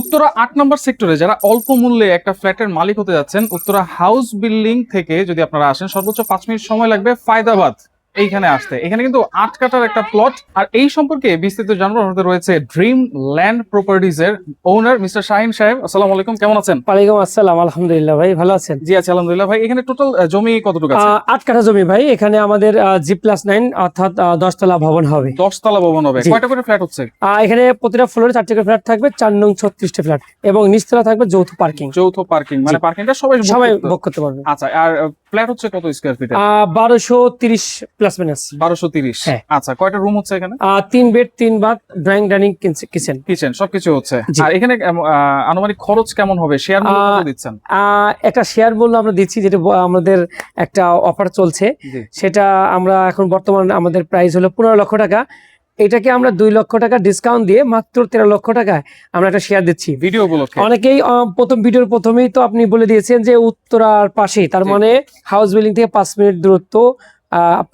উত্তরা ৮ নম্বর সেক্টরে যারা অল্প মূল্যে একটা ফ্ল্যাটের মালিক হতে যাচ্ছেন, উত্তরা হাউস বিল্ডিং থেকে যদি আপনারা আসেন, সর্বোচ্চ ৫ মিনিট সময় লাগবে ফায়দাবাদ এইখানে আসতে। এখানে কিন্তু ৮ কাঠার একটা প্লট। আর এই সম্পর্কে বিস্তারিত জানার আমাদের রয়েছে ড্রিম ল্যান্ড প্রপার্টিজ এর ওনার মিস্টার শাহিন সাহেব। আসসালামু আলাইকুম, কেমন আছেন? ওয়ালাইকুম আসসালাম, আলহামদুলিল্লাহ ভাই, ভালো আছেন? জি আছি আলহামদুলিল্লাহ। ভাই এখানে টোটাল জমি কতটুকু আছে? ৮ কাঠা জমি ভাই। এখানে আমাদের G+9 অর্থাৎ 10 তলা ভবন হবে। 10 তলা ভবন হবে। জি। কয়টা করে ফ্ল্যাট হচ্ছে? এখানে প্রতিটা ফ্লোরে 4টি করে ফ্ল্যাট থাকবে, 4 নং 36টি ফ্ল্যাট, এবং নিচতলা থাকবে যৌথ পার্কিং। যৌথ পার্কিং, মানে জি। পার্কিংটা সবাই সবাই ভোগ করতে পারবে। আচ্ছা, আর ফ্ল্যাট হচ্ছে কত স্কয়ার ফিট? 1230 plus minus. 1230। হ্যাঁ। আচ্ছা, কয়টা রুম হচ্ছে এখানে? 3 bed 3 bath, drawing dining kitchen. Kitchen সবকিছু হচ্ছে। জি। আর এখানে আনুমানিক খরচ কেমন হবে? শেয়ার মূল্য কত দিচ্ছেন? একটা শেয়ার মূল্য আমরা দিচ্ছি, যেটা আমাদের একটা অফার চলছে, জি। সেটা আমরা এখন বর্তমান আমাদের প্রাইস হলো 15 লক্ষ টাকা। এটাকে আমরা 2 লক্ষ টাকা ডিসকাউন্ট দিয়ে মাত্র 13 লক্ষ টাকায় আমরা একটা শেয়ার দিচ্ছি ভিডিও উপলক্ষে। অনেকেই প্রথম ভিডিওর প্রথমেই তো আপনি বলে দিয়েছেন যে উত্তরার পাশেই, তার জি। মানে হাউস বিল্ডিং থেকে 5 মিনিট দূরত্ব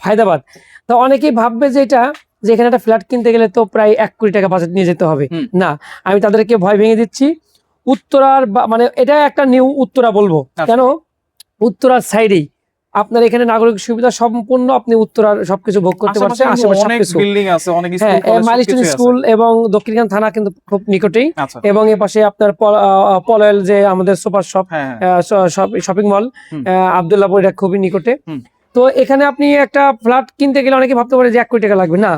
ফায়দাবাদ। তো অনেকেই ভাববে যে এখানে একটা ফ্ল্যাট কিনতে গেলে তো প্রায় 1 কোটি টাকা বাজেট নিয়ে যেতে হবে। না, আমি তাদেরকে ভয় ভেঙে দিচ্ছি। উত্তরার মানে এটা একটা নিউ উত্তরা বলবো। কেন? উত্তরার সাইডেই আপনার এখানে নাগরিক সুবিধা সম্পূর্ণ, আপনি উত্তরার সবকিছু ভোগ করতে পারছেন। আশেপাশে অনেক বিল্ডিং আছে, অনেক স্কুল, হ্যাঁ, কলেজ, মাইলস্টোন স্কুল এবং দক্ষিণখান থানা কিন্তু খুব নিকটেই। আচ্ছা। এবং এর পাশে আপনার পলয়েল যে আমাদের সুপার শপ, হ্যাঁ। শপিং মল, হুম। আব্দুল্লাহপুর, এটা খুবই নিকটে। হুম। তো এখানে আপনি একটা ফ্ল্যাট কিনতে গেলে অনেকে ভাবতে পারে যে 1 কোটি টাকা লাগবে। না,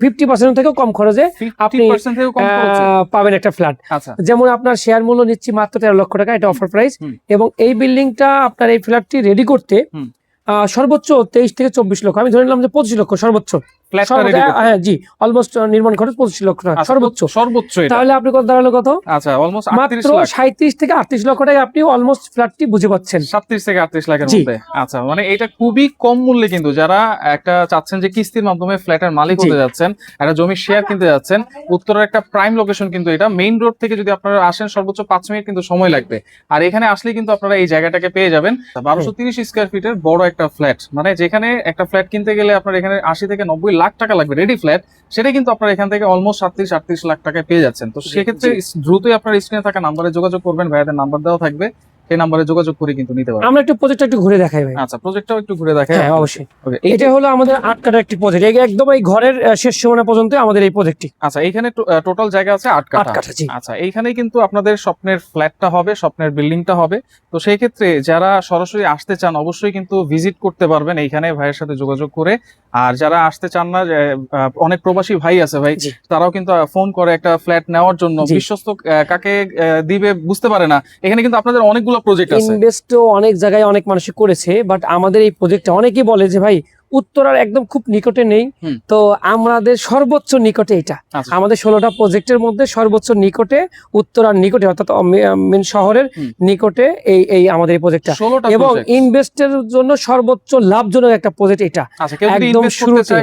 50% থেকেও কম খরচে আপনি 50% থেকেও কম খরচে পাবেন একটা ফ্ল্যাট। আচ্ছা। যেমন আপনার শেয়ার মূল্য নিচ্ছি মাত্র 13 লক্ষ টাকা, এটা অফার প্রাইস। এবং এই বিল্ডিংটা আপনার এই ফ্ল্যাটটি রেডি করতে সর্বোচ্চ 23 থেকে 24 লক্ষ, আমি ধরে নিলাম যে 25 লক্ষ সর্বোচ্চ। হ্যাঁ জি, অলমোস্ট নির্মাণ খরচ 25 লক্ষ টাকা সর্বোচ্চ। তাহলে আপনি কত দাঁড়ালো? কত? আচ্ছা, অলমোস্ট মাত্র 37 থেকে 38 লক্ষ টাকা আপনি অলমোস্ট ফ্ল্যাটটি বুঝে পাচ্ছেন। 37 থেকে 38 লাখের মধ্যে। আচ্ছা, মানে এটা খুবই কম মূল্যে, কিন্তু যারা একটা চাচ্ছেন যে কিস্তির মাধ্যমে ফ্ল্যাটের মালিক হতে যাচ্ছেন, একটা জমির শেয়ার কিনতে যাচ্ছেন, উত্তরের একটা প্রাইম লোকেশন কিন্তু এটা। মেইন রোড থেকে যদি আপনারা আসেন সর্বোচ্চ 5 মিনিট কিন্তু সময় লাগবে। আর এখানে আসলে কিন্তু আপনারা এই জায়গাটাকে পেয়ে যাবেন। 1230 স্কয়ার ফিটের বড় একটা ফ্ল্যাট, মানে যেখানে একটা ফ্ল্যাট কিনতে গেলে আপনার এখানে 80 থেকে 90 লাখ টাকা লাগবে রেডি ফ্ল্যাট, সেটা কিন্তু আপনারা এখান থেকে অলমোস্ট 37-38 লাখ টাকায় পেয়ে যাচ্ছেন। তো সেক্ষেত্রে দ্রুতই আপনার স্ক্রিনে থাকা নাম্বারে যোগাযোগ করবেন, ভাইয়াদের নাম্বার দেওয়া থাকবে, সেই নাম্বারে যোগাযোগ করে কিন্তু নিতে পারবেন। আমরা একটু প্রজেক্টটা একটু ঘুরে দেখাই ভাই। আচ্ছা, প্রজেক্টটাও একটু ঘুরে দেখাই। হ্যাঁ, অবশ্যই। এই এটা হলো আমাদের 8 কাঠা একটি প্রজেক্ট, একদম এই ঘরের শেষ সীমানা পর্যন্ত আমাদের এই প্রজেক্টটি। আচ্ছা, এইখানে টোটাল জায়গা আছে 8 কাঠা। আচ্ছা, এইখানেই কিন্তু আপনাদের স্বপ্নের ফ্ল্যাটটা হবে, স্বপ্নের বিল্ডিংটা হবে। তো সেই ক্ষেত্রে যারা সরাসরি আসতে চান অবশ্যই কিন্তু ভিজিট করতে পারবেন এইখানে ভাইয়ের সাথে যোগাযোগ করে। আর যারা আসতে চান না, অনেক প্রবাসী ভাই আছে ভাই, তারাও কিন্তু ফোন করে একটা ফ্ল্যাট নেওয়ার জন্য, বিশ্বস্ত কাকে দিবে বুঝতে পারে না। এখানে কিন্তু আপনাদের অনেকগুলো প্রজেক্ট আছে, ইনভেস্টও অনেক জায়গায় অনেক মানুষ করেছে, বাট আমাদের এই প্রজেক্টটা অনেকেই বলে যে ভাই উত্তরার একদম খুব নিকটে নেই। তো আমাদের সর্বোচ্চ নিকটে এটা। আমাদের 16টা প্রজেক্টের মধ্যে সর্বোচ্চ নিকটে, উত্তরার নিকটে, অর্থাৎ মেন শহরের নিকটে এই আমাদের এই প্রজেক্টটা, এবং ইনভেস্টের জন্য সর্বোচ্চ লাভজনক একটা প্রজেক্ট এটা। একদম শুরুতে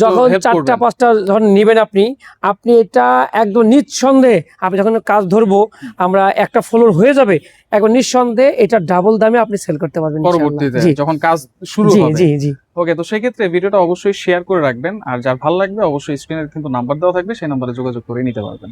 যখন 4টা-5টা যখন নিবেন আপনি এটা একদম নিঃসন্দেহে, আপনি যখন কাজ ধরবো আমরা একটা ফ্লোর হয়ে যাবে, একবার নিঃসন্দেহে এটা ডাবল দামে আপনি সেল করতে পারবেন পরবর্তীতে যখন কাজ শুরু হবে। জি জি। ওকে, তো সেই ক্ষেত্রে ভিডিওটা অবশ্যই শেয়ার করে রাখবেন। আর যার ভালো লাগবে অবশ্যই স্ক্রিনে কিন্তু নাম্বার দেওয়া থাকবে, সেই নাম্বারে যোগাযোগ করে নিতে পারবেন।